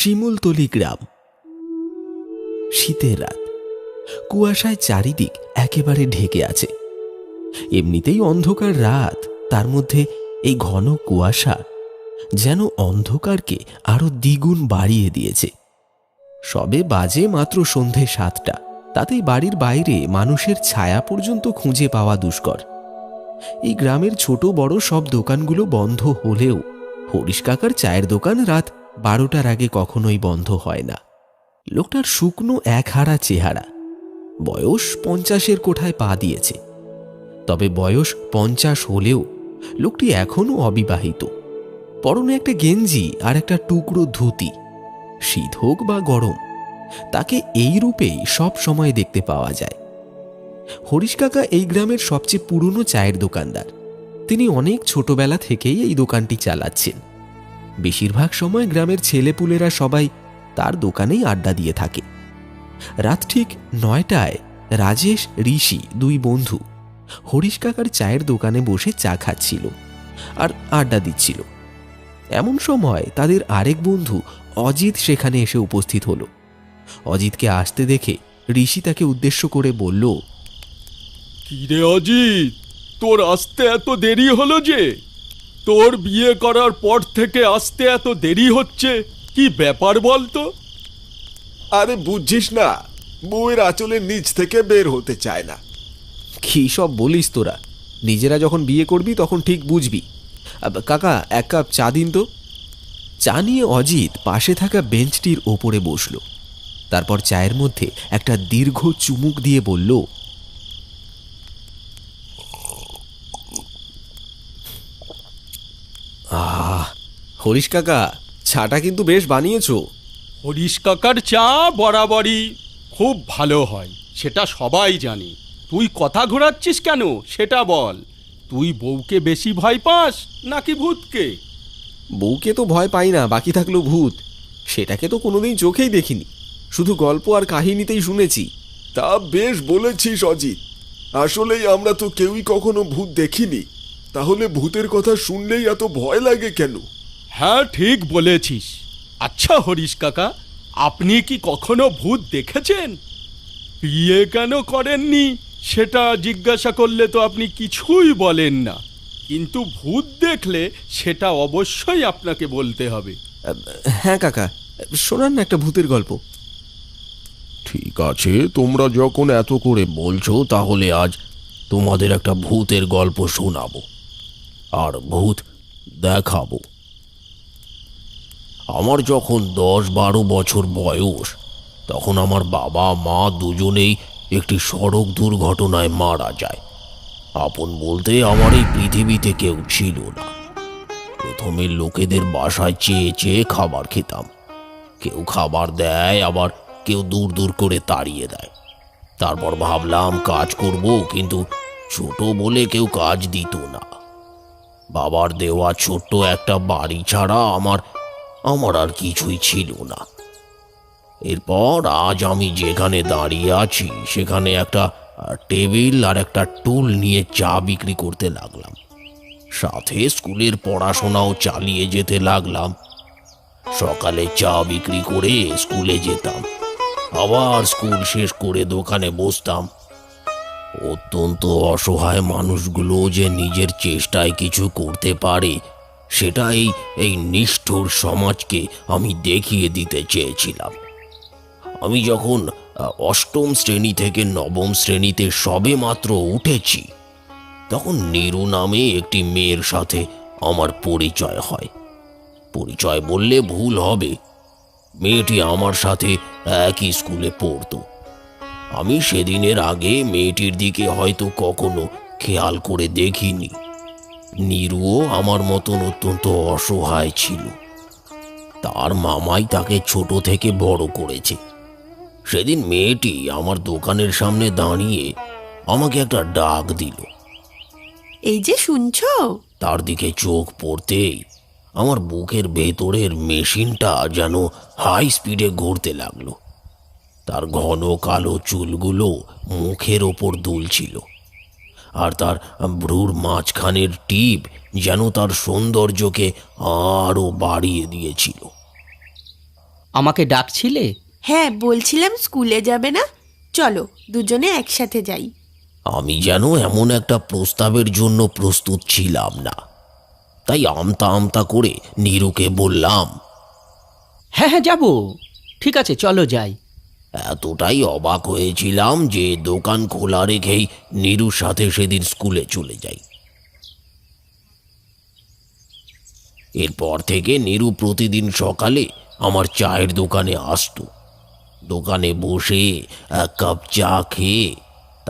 শিমুলতলি গ্রাম। শীতের রাত, কুয়াশায় চারিদিক একেবারে ঢেকে আছে। এমনিতেই অন্ধকার রাত, তার মধ্যে এই ঘন কুয়াশা যেন অন্ধকারকে আরো দ্বিগুণ বাড়িয়ে দিয়েছে। সবে বাজে মাত্র সন্ধে 7টা, তাতেই বাড়ির বাইরে মানুষের ছায়া পর্যন্ত খুঁজে পাওয়া দুষ্কর। এই গ্রামের ছোট বড় সব দোকানগুলো বন্ধ হলেও হরিশ কাকার চায়ের দোকান রাত 12টার আগে কখনোই বন্ধ হয় না। লোকটার শুকনো একহারা চেহারা, বয়স 50-এর কোঠায় পা দিয়েছে। তবে বয়স 50 হলেও লোকটি এখনো অবিবাহিত। পরনে একটা গেঞ্জি আর একটা টুকরো ধুতি। শীত হোক বা গরম, তাকে এই রূপেই সব সময় দেখতে পাওয়া যায়। হরিশ কাকা এই গ্রামের সবচেয়ে পুরনো চায়ের দোকানদার। তিনি অনেক ছোটবেলা থেকেই এই দোকানটি চালাচ্ছেন। বেশিরভাগ সময় গ্রামের ছেলেপুলেরা সবাই তার দোকানেই আড্ডা দিয়ে থাকে। রাত ঠিক 9টায় রাজেশ, ঋষি, দুই বন্ধু হরিশ কাকার চায়ের দোকানে বসে চা খাচ্ছিল আর আড্ডা দিচ্ছিল। এমন সময় তাদের আরেক বন্ধু অজিত সেখানে এসে উপস্থিত হলো। অজিতকে আসতে দেখে ঋষি তাকে উদ্দেশ্য করে বলল, কিরে অজিত, তোর আসতে এত দেরি হলো যে? তোর বিয়ে করার পর থেকে আসতে এত দেরি হচ্ছে, কি ব্যাপার বলতো? আরে বুঝছিস না, বউয়ের আঁচলের নিচ থেকে বের হতে চায় না। কি সব বলিস তোরা? নিজেরা যখন বিয়ে করবি তখন ঠিক বুঝবি। কাকা, এক কাপ চা দিন তো। চা নিয়ে অজিত পাশে থাকা বেঞ্চটির ওপরে বসল। তারপর চায়ের মধ্যে একটা দীর্ঘ চুমুক দিয়ে বলল, হরিশ কাকা, চাটা কিন্তু বেশ বানিয়েছো। হরিশ কাকার চা বরাবরই খুব ভালো হয়, সেটা সবাই জানে। তুই কথা ঘোরাচ্ছিস কেন সেটা বল। তুই বউকে বেশি ভয় পাস নাকি ভূতকে? বউকে তো ভয় পাই না, বাকি থাকলো ভূত। সেটাকে তো কোনোদিন চোখেই দেখিনি, শুধু গল্প আর কাহিনীতেই শুনেছি। তা বেশ বলেছিস অজিত, আসলেই আমরা তো কেউই কখনো ভূত দেখিনি, তাহলে ভূতের কথা শুনলেই এত ভয় লাগে কেন? হ্যাঁ, ঠিক বলেছিস। আচ্ছা হরিশ কাকা, আপনি কি কখনো ভূত দেখেছেন? বিয়ে কেন করেননি সেটা জিজ্ঞাসা করলে তো আপনি কিছুই বলেন না, কিন্তু ভূত দেখলে সেটা অবশ্যই আপনাকে বলতে হবে। হ্যাঁ কাকা, শোনান না একটা ভূতের গল্প। ঠিক আছে, তোমরা যখন এত করে বলছো তাহলে আজ তোমাদের একটা ভূতের গল্প শোনাবো আর ভূত দেখাবো। আমার যখন 10-12 বছর বয়স, তখন আমার বাবা মা দুজনেই একটি সড়ক দুর্ঘটনায় মারা যায়। আপন বলতে আমার এই পৃথিবীতে কেউ ছিল না। প্রথমে লোকেদের বাসায় চেয়ে চেয়ে খাবার খেতাম। কেউ খাবার দেয়, আবার কেউ দূর দূর করে তাড়িয়ে দেয়। তারপর ভাবলাম কাজ করব, কিন্তু ছোট বলে কেউ কাজ দিত না। বাবার দেওয়া ছোট্ট একটা বাড়ি ছাড়া আমার আর কিছুই ছিল না। এরপর আজ আমি যেখানে দাঁড়িয়ে আছি সেখানে একটা টেবিল আর একটা টুল নিয়ে চা বিক্রি করতে লাগলাম। সাথে স্কুলের পড়াশোনাও চালিয়ে যেতে লাগলাম। সকালে চা বিক্রি করে স্কুলে যেতাম, আবার স্কুল শেষ করে দোকানে বসতাম। অত্যন্ত অসহায় মানুষগুলো যে নিজের চেষ্টায় কিছু করতে পারে, সেটা এই নিষ্ঠুর সমাজকে আমি দেখিয়ে দিতে চেয়েছিলাম। আমি যখন 8ম শ্রেণী থেকে 9ম শ্রেণীতে সবে মাত্র উঠেছি, তখন নীরু নামে একটি মেয়ের সাথে আমার পরিচয় হয়। পরিচয় বললে ভুল হবে, মেয়েটি আমার সাথে একই স্কুলে পড়তো। আমি সেদিনের আগে মেয়েটির দিকে হয়তো কখনো খেয়াল করে দেখিনি। নীরুও আমার মতন অত্যন্ত অসহায় ছিল। তার মামাই তাকে ছোট থেকে বড় করেছে। সেদিন মেয়েটি আমার দোকানের সামনে দাঁড়িয়ে আমাকে একটা ডাক দিল। এই যে শুনছো? তার দিকে চোখ পড়তেই আমার বুকের ভেতরের মেশিনটা যেন হাই স্পিডে ঘুরতে লাগলো। তার ঘন কালো চুলগুলো মুখের ওপর দুলছিল, আর তার ভ্রুর মাঝখানের টিপ যেন তার সৌন্দর্যকে আরো বাড়িয়ে দিয়েছিল। আমাকে ডাকছিলে? হ্যাঁ, বলছিলাম স্কুলে যাবে না, চলো দুজনে একসাথে যাই। আমি যেন এমন একটা প্রস্তাবের জন্য প্রস্তুত ছিলাম না, তাই আমতা আমতা করে নীরুকে বললাম, হ্যাঁ হ্যাঁ, যাবো, ঠিক আছে চলো যাই। এতটাই অবাক হয়েছিলাম যে দোকান খোলা রেখেই নীরুর সাথে সেদিন স্কুলে চলে যাই। এরপর থেকে নীরু প্রতিদিন সকালে আমার চায়ের দোকানে আসতো। দোকানে বসে এক কাপ চা খেয়ে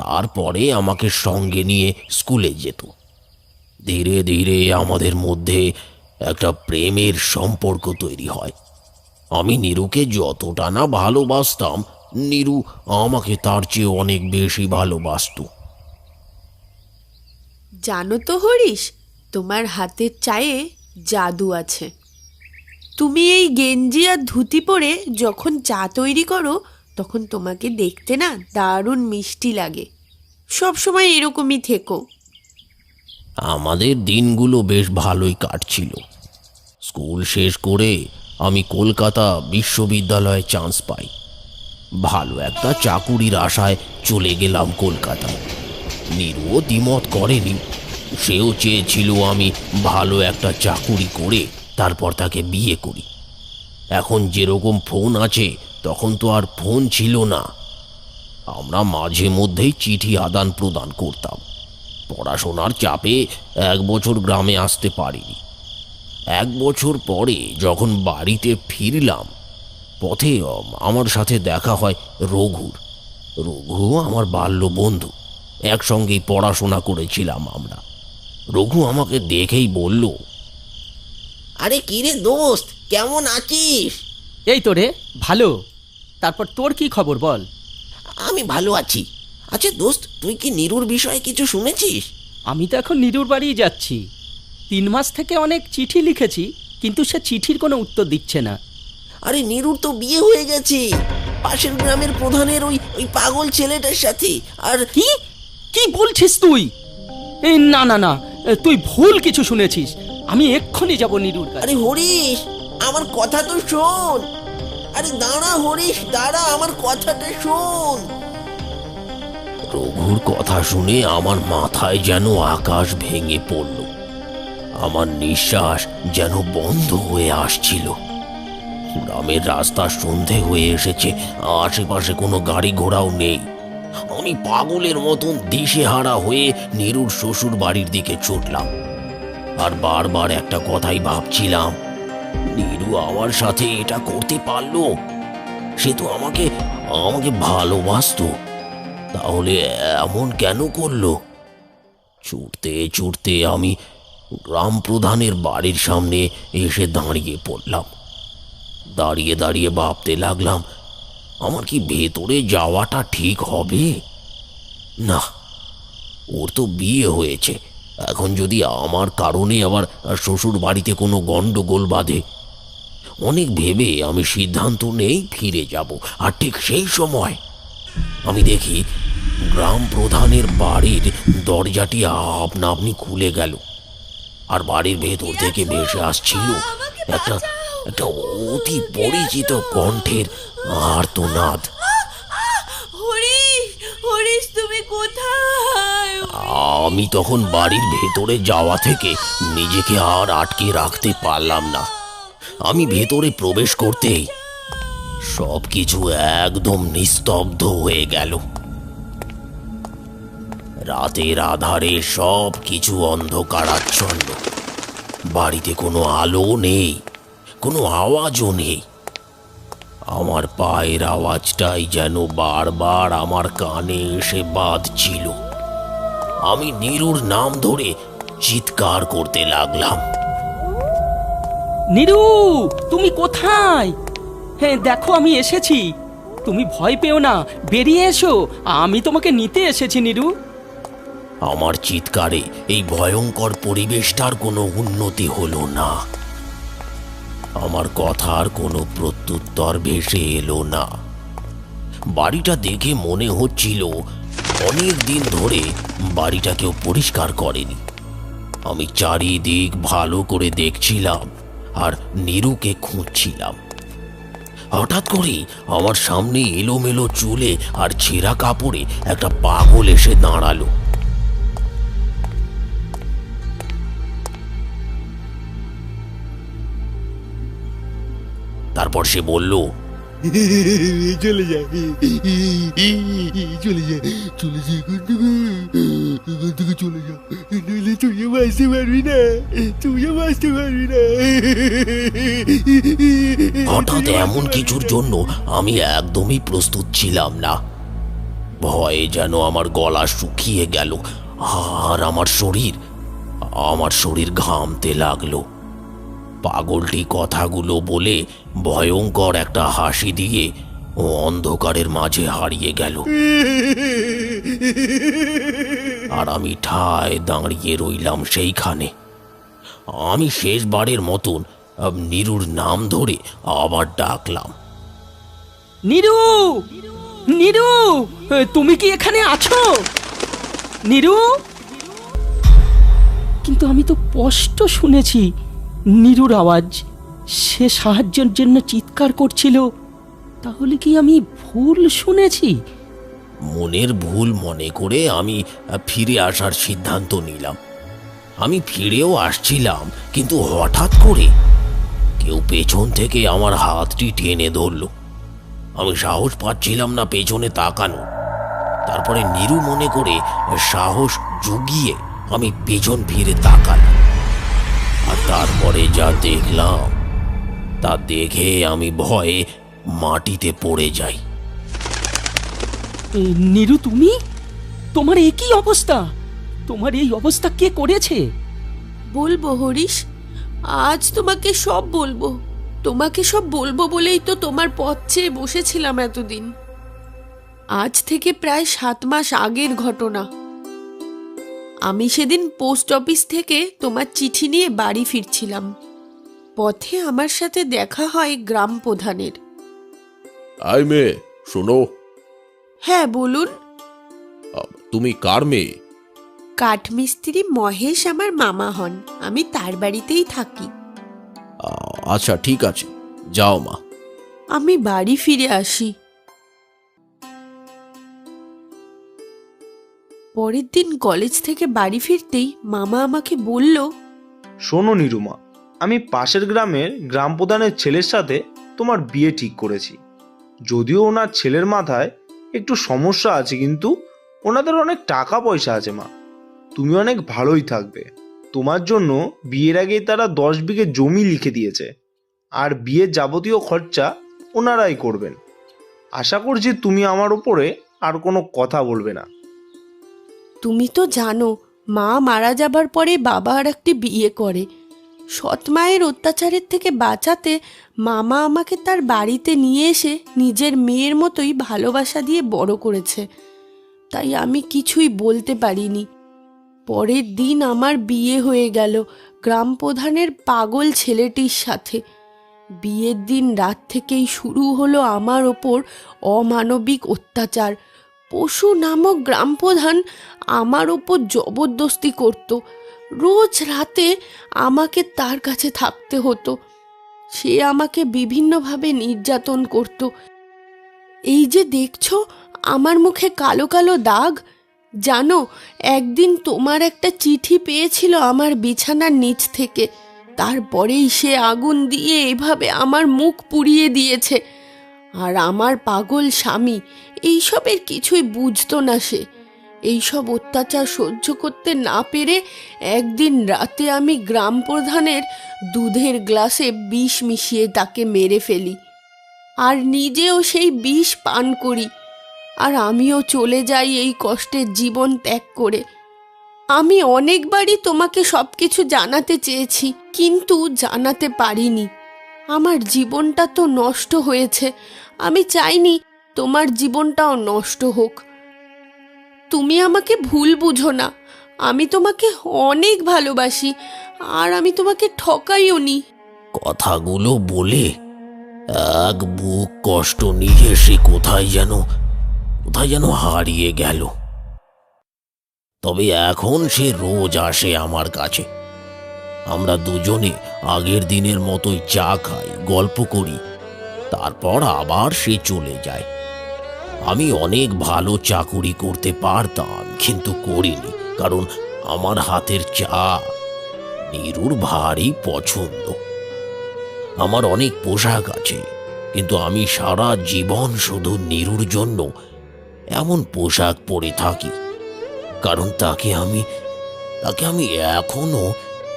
তারপরে আমাকে সঙ্গে নিয়ে স্কুলে যেত। ধীরে ধীরে আমাদের মধ্যে একটা প্রেমের সম্পর্ক তৈরি হয়। আমি নীরুকে যতটা না ভালোবাসতাম, নীরু আমাকে তার চেয়ে অনেক বেশি ভালোবাসতো। জানো তো হরিশ, তোমার হাতের চায়ে জাদু আছে। তুমি এই গেঞ্জি আর ধুতি পরে যখন চা তৈরি করো, তখন তোমাকে দেখতে না দারুণ মিষ্টি লাগে। সব সময় এরকমই থেকো। আমাদের দিনগুলো বেশ ভালোই কাটছিল। স্কুল শেষ করে আমি কলকাতা বিশ্ববিদ্যালয়ে চান্স পাই। ভালো একটা চাকুরির আশায় চলে গেলাম কলকাতায়। নীরুও দ্বিমত করেনি, সেও চেয়েছিল আমি ভালো একটা চাকুরি করে তারপর তাকে বিয়ে করি। এখন যেরকম ফোন আছে, তখন তো আর ফোন ছিল না। আমরা মাঝে মধ্যেই চিঠি আদান প্রদান করতাম। পড়াশোনার চাপে 1 বছর গ্রামে আসতে পারিনি। 1 বছর পরে যখন বাড়িতে ফিরলাম, পথে আমার সাথে দেখা হয় রঘুর। রঘু আমার বাল্য বন্ধু, একসঙ্গেই পড়াশোনা করেছিলাম আমরা। রঘু আমাকে দেখেই বলল, আরে কিরে দোস্ত, কেমন আছিস? এই তো রে, ভালো। তারপর তোর কি খবর বল? আমি ভালো আছি। আচ্ছা দোস্ত, তুই কি নীরুর বিষয়ে কিছু শুনেছিস? আমি তো এখন নীরুর বাড়ি যাচ্ছি। 3 মাস থেকে অনেক চিঠি লিখেছি, কিন্তু সে চিঠির কোনো উত্তর দিচ্ছে না। আরে নীরুর তো বিয়ে হয়ে গেছে পাশের গ্রামের প্রধানের ওই পাগল ছেলেটার সাথে। আর কি কি বলছিস তুই? এই না না না, তুই ভুল কিছু শুনেছিস। আমি এক্ষুনি যাব নীরুর কাছে। আরে হরিশ, আমার কথা তো শোন। আরে দাঁড়া হরিশ, দাঁড়া, আমার কথাটা শোন। রঘুর কথা শুনে আমার মাথায় যেন আকাশ ভেঙে পড়ল। আমার নিঃশ্বাস যেন বন্ধ হয়ে আসছিল। গ্রামের রাস্তা সন্ধে হয়ে এসেছে, আশেপাশে কোনো গাড়ি ঘোড়াও নেই। আমি পাগলের মতন দিশেহারা হয়ে নীরুর শ্বশুর বাড়ির দিকে ছুটলাম। আর বারবার একটা কথাই ভাবছিলাম, নীরু আমার সাথে এটা করতে পারলো? সে তো আমাকে ভালোবাসতো, তাহলে এমন কেন করলো? ছুটতে ছুটতে আমি গ্রাম প্রধানের বাড়ির সামনে এসে দাঁড়িয়ে পড়লাম। দাঁড়িয়ে দাঁড়িয়ে ভাবতে লাগলাম, আমার কি ভেতরে যাওয়াটা ঠিক হবে? না, ওর তো বিয়ে হয়েছে। এখন যদি আমার কারণে আবার শ্বশুর বাড়িতে কোনো গন্ডগোল বাঁধে। অনেক ভেবে আমি সিদ্ধান্ত নেই ফিরে যাব। আর ঠিক সেই সময় আমি দেখি গ্রাম প্রধানের বাড়ির দরজাটি আপনা আপনি খুলে গেল, আর বাড়ির ভেতর থেকে ভেসে আসছিল একটা অতি পরিচিত কণ্ঠের আর্তনাদ। হরিশ, হরিশ, তুমি কোথায়? আমি তখন বাড়ির ভেতরে যাওয়া থেকে নিজেকে আর আটকে রাখতে পারলাম না। আমি ভেতরে প্রবেশ করতেই সবকিছু একদম নিস্তব্ধ হয়ে গেল। রাতের আধারে সব কিছু অন্ধকারাচ্ছন্ন। বাড়িতে কোনো আলো নেই, কোনো আওয়াজও নেই। আমার পায়ের আওয়াজটাই যেন বারবার আমার কানে এসে বাজছিল। আমি নীরুর নাম ধরে চিৎকার করতে লাগলাম, নীরু, তুমি কোথায়? হ্যাঁ দেখো, আমি এসেছি। তুমি ভয় পেও না, বেরিয়ে এসো, আমি তোমাকে নিতে এসেছি নীরু। আমার চিৎকারে এই ভয়ঙ্কর পরিবেশটার কোনো উন্নতি হলো না। আমার কথার কোনো প্রত্যুত্তর ভেসে এলো না। বাড়িটা দেখে মনে হচ্ছিল অনেক দিন ধরে বাড়িটা কেউ পরিষ্কার করেনি। আমি চারিদিক ভালো করে দেখছিলাম আর নীরুকে খুঁজছিলাম। হঠাৎ করে আমার সামনে এলোমেলো চুলে আর ছেঁড়া কাপড়ে একটা পাগল এসে দাঁড়ালো। তারপর সে বলল, চলে যা, চলে যা, চলে যা এখান থেকে চলে যা, নইলে তুইও বাঁচতে পারবি না, তুইও বাঁচতে পারবি না। হঠাৎ এমন কিছুর জন্য আমি একদমই প্রস্তুত ছিলাম না। ভয়ে যেন আমার গলা শুকিয়ে গেল আর আমার শরীর ঘামতে লাগলো। পাগলটি কথাগুলো বলে ভয়ঙ্কর একটা হাসি দিয়ে ও অন্ধকারের মাঝে হারিয়ে গেল। আর আমি ঠায় দাঁড়িয়ে রইলাম সেইখানে। আমি শেষবারের মতন নীরুর নাম ধরে আবার ডাকলাম, নীরু, নীরু, তুমি কি এখানে আছো? নীরু। কিন্তু আমি তো স্পষ্ট শুনেছি নীরুর আওয়াজ। সে সাহায্যের জন্য চিৎকার করছিল। তাহলে কি আমি ভুল শুনেছি? মনের ভুল মনে করে আমি ফিরে আসার সিদ্ধান্ত নিলাম। আমি ফিরেও আসছিলাম, কিন্তু হঠাৎ করে কেউ পেছন থেকে আমার হাতটি টেনে ধরল। আমি সাহস পাচ্ছিলাম না পেছনে তাকানো। তারপরে নীরু মনে করে সাহস জুগিয়ে আমি পেছন ফিরে তাকালাম। আর তারপরে যা দেখলাম তা দেখে আমি ভয়ে মাটিতে পড়ে যাই। নীরু, তুমি? তোমার এ কি অবস্থা? তোমার এই অবস্থা কে করেছে? বলবো হরিশ, আজ তোমাকে সব বলবো। তোমাকে সব বলবো বলেই তো তোমার পথ চেয়ে বসেছিলাম এতদিন। আজ থেকে প্রায় 7 মাস আগের ঘটনা। আমি সেদিন পোস্ট অফিস থেকে তোমার চিঠি নিয়ে বাড়ি ফিরছিলাম। পথে আমার সাথে দেখা হয় গ্রাম প্রধানের। আয় মেয়ে, শোনো। হ্যাঁ বলুন। তুমি কার মেয়ে? কাঠমিস্ত্রি মহেশ আমার মামা হন। আমি তার বাড়িতেই থাকি। আচ্ছা ঠিক আছে, যাও মা। আমি বাড়ি ফিরে আসি। পরের দিন কলেজ থেকে বাড়ি ফিরতেই মামা আমাকে বলল, শোনো নিরুমা, আমি পাশের গ্রামের গ্রাম প্রধানের ছেলের সাথে তোমার বিয়ে ঠিক করেছি। যদিও ওনার ছেলের মাথায় একটু সমস্যা আছে, কিন্তু ওনাদের অনেক টাকা পয়সা আছে মা। তুমি অনেক ভালোই থাকবে। তোমার জন্য বিয়ের আগেই তারা 10 বিঘে জমি লিখে দিয়েছে, আর বিয়ের যাবতীয় খরচা ওনারাই করবেন। আশা করছি তুমি আমার ওপরে আর কোনো কথা বলবে না। তুমি তো জানো মা মারা যাবার পরে বাবা আর একটি বিয়ে করে। সৎ মায়ের অত্যাচারের থেকে বাঁচাতে মামা আমাকে তার বাড়িতে নিয়ে এসে নিজের মেয়ের মতোই ভালোবাসা দিয়ে বড় করেছে। তাই আমি কিছুই বলতে পারিনি। পরের দিন আমার বিয়ে হয়ে গেল গ্রাম প্রধানের পাগল ছেলেটির সাথে। বিয়ের দিন রাত থেকেই শুরু হলো আমার ওপর অমানবিক অত্যাচার। পশু নামক গ্রাম প্রধান আমার ওপর জবরদস্তি করত। রোজ রাতে আমাকে তার কাছে থাকতে হতো। সে আমাকে বিভিন্নভাবে নির্যাতন করত। এই যে দেখছো আমার মুখে কালো কালো দাগ, জানো একদিন তোমার একটা চিঠি পেয়েছিল আমার বিছানার নিচ থেকে। তারপরেই সে আগুন দিয়ে এভাবে আমার মুখ পুড়িয়ে দিয়েছে। আর আমার পাগল স্বামী এইসবের কিছুই বুঝতো না। সে এইসব অত্যাচার সহ্য করতে না পেরে একদিন রাতে আমি গ্রাম প্রধানের দুধের গ্লাসে বিষ মিশিয়ে তাকে মেরে ফেলি, আর নিজেও সেই বিষ পান করি। আর আমিও চলে যাই এই কষ্টের জীবন ত্যাগ করে। আমি অনেকবারই তোমাকে সবকিছু জানাতে চেয়েছি, কিন্তু জানাতে পারিনি। আমার জীবনটা তো নষ্ট হয়েছে, আমি চাইনি তোমার জীবনটাও নষ্ট হোক। তুমি আমাকে ভুল বুঝো না, আমি তোমাকে অনেক ভালোবাসি, আর আমি তোমাকে ঠকাইও নি। কথাগুলো বলে এক বুক কষ্ট নিয়ে সে কোথায় যেন হারিয়ে গেল। তবে এখন সে রোজ আসে আমার কাছে। আমরা দুজনে আগের দিনের মতোই চা খাই, গল্প করি, তারপর আবার সে চলে যায়। আমি অনেক ভালো চাকুরি করতে পারতাম, কিন্তু করিনি, কারণ আমার হাতের চা নীরুর ভারী পছন্দ। আমার অনেক পোশাক আছে, কিন্তু আমি সারা জীবন শুধু নীরুর জন্য এমন পোশাক পরে থাকি, কারণ তাকে আমি এখনো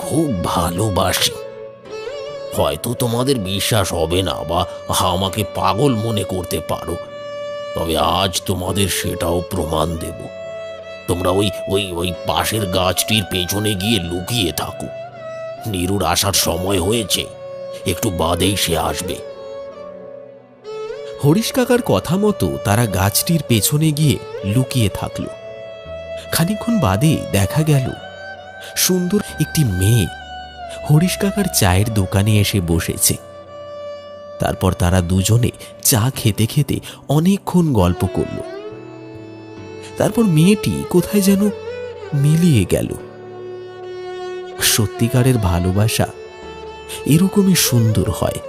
খুব ভালোবাসি। হয়তো তোমাদের বিশ্বাস হবে না বা আমাকে পাগল মনে করতে পারো, তবে আজ তোমাদের সেটাও প্রমাণ দেব। তোমরা ওই ওই ওই পাশের গাছটির পেছনে গিয়ে লুকিয়ে থাকো। নীরুর আসার সময় হয়েছে, একটু বাদেই সে আসবে। হরিশ কাকার কথা মতো তারা গাছটির পেছনে গিয়ে লুকিয়ে থাকল। খানিকক্ষণ বাদে দেখা গেল সুন্দর একটি মেয়ে হরিশ কাকার চায়ের দোকানে এসে বসেছে। তারপর তারা দুজনে চা খেতে খেতে অনেকক্ষণ গল্প করল। তারপর মেয়েটি কোথায় যেন মিলিয়ে গেল। সত্যিকারের ভালোবাসা এরকমই সুন্দর হয়।